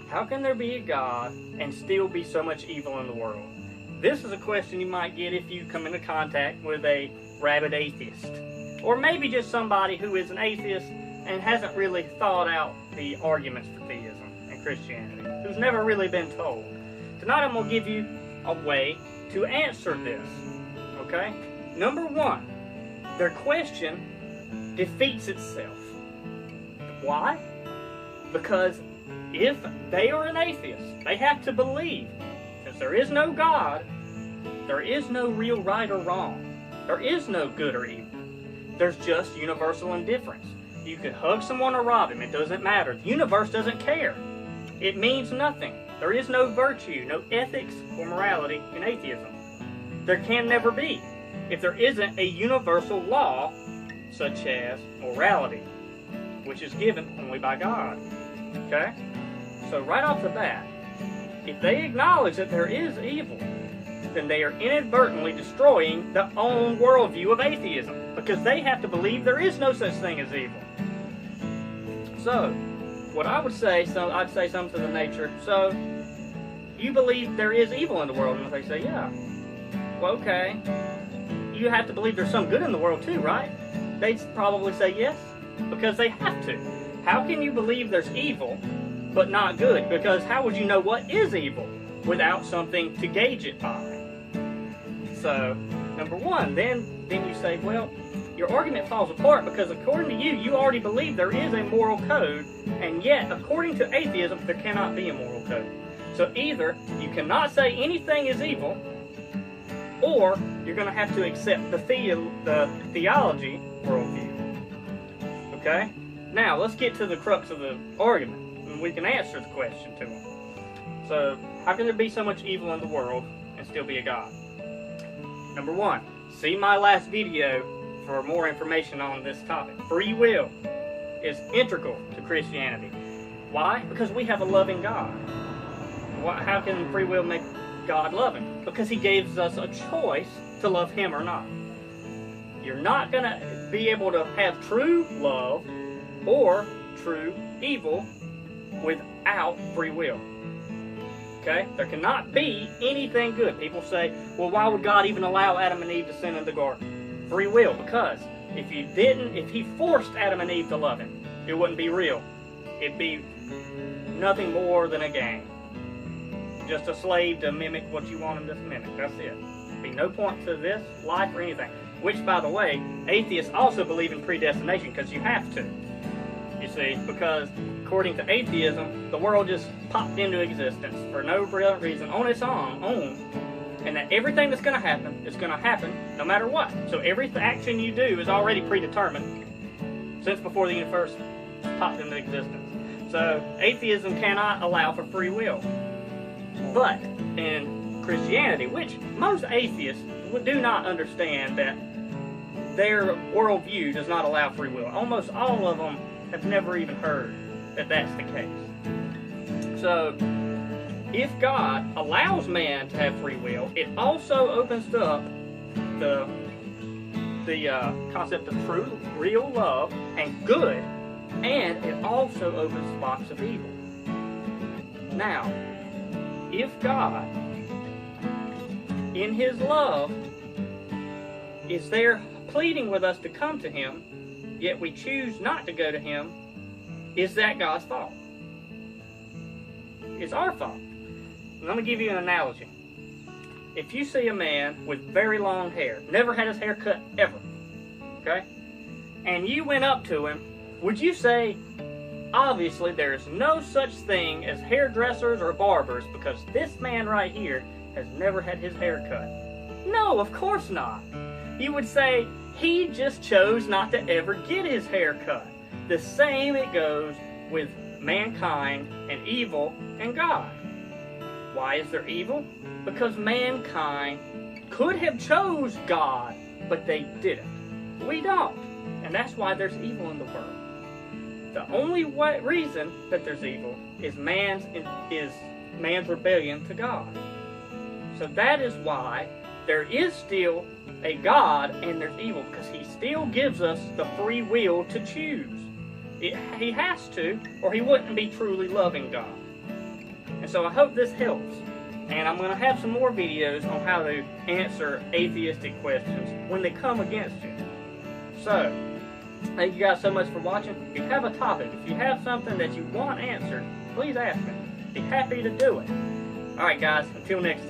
How can there be a God and still be so much evil in the world? This is a question you might get if you come into contact with a rabid atheist. Or maybe just somebody who is an atheist and hasn't really thought out the arguments for theism and Christianity, who's never really been told. Tonight I'm going to give you a way to answer this. Okay? Number one, their question defeats itself. Why? Because if they are an atheist, they have to believe, since there is no God, there is no real right or wrong. There is no good or evil. There's just universal indifference. You could hug someone or rob him. It doesn't matter. The universe doesn't care. It means nothing. There is no virtue, no ethics or morality in atheism. There can never be if there isn't a universal law such as morality, which is given only by God. Okay? So right off the bat, if they acknowledge that there is evil, then they are inadvertently destroying their own worldview of atheism, because they have to believe there is no such thing as evil. So, what I would say, I'd say something to the nature, so, you believe there is evil in the world? And they say, yeah. Well, okay. You have to believe there's some good in the world too, right? They'd probably say yes, because they have to. How can you believe there's evil, but not good? Because how would you know what is evil without something to gauge it by? So, number one, then you say, well, your argument falls apart because according to you, you already believe there is a moral code, and yet, according to atheism, there cannot be a moral code. So either you cannot say anything is evil, or you're going to have to accept the theology worldview. Okay? Now, let's get to the crux of the argument, and we can answer the question to them. So, how can there be so much evil in the world and still be a God? Number one, see my last video for more information on this topic. Free will is integral to Christianity. Why? Because we have a loving God. How can free will make God loving? Because He gives us a choice to love Him or not. You're not going to be able to have true love or true evil without free will. Okay? There cannot be anything good. People say, well, why would God even allow Adam and Eve to sin in the garden? Free will, because if He forced Adam and Eve to love Him, it wouldn't be real. It'd be nothing more than a game. Just a slave to mimic what you want him to mimic. That's it. There'd be no point to this, life, or anything. Which, by the way, atheists also believe in predestination, because you have to. You see, because according to atheism, the world just popped into existence for no real reason, on its own, and that everything that's going to happen is going to happen no matter what. So every action you do is already predetermined since before the universe popped into existence. So atheism cannot allow for free will. But in Christianity, which most atheists do not understand that their worldview does not allow free will. Almost all of them have never even heard that that's the case. So, if God allows man to have free will, it also opens up the concept of true, real love and good, and it also opens the box of evil. Now, if God, in His love, is there pleading with us to come to Him, yet we choose not to go to Him, is that God's fault? It's our fault. And let me give you an analogy. If you see a man with very long hair, never had his hair cut ever, okay, and you went up to him, would you say, obviously there is no such thing as hairdressers or barbers because this man right here has never had his hair cut? No, of course not. You would say, he just chose not to ever get his hair cut. The same it goes with mankind and evil and God. Why is there evil? Because mankind could have chose God, but they didn't. We don't. And that's why there's evil in the world. The only reason that there's evil is man's rebellion to God. So that is why there is still a God and there's evil, because He still gives us the free will to choose. He has to, or He wouldn't be truly loving God. And so I hope this helps. And I'm going to have some more videos on how to answer atheistic questions when they come against you. So, thank you guys so much for watching. If you have a topic, if you have something that you want answered, please ask me. Be happy to do it. Alright guys, until next time.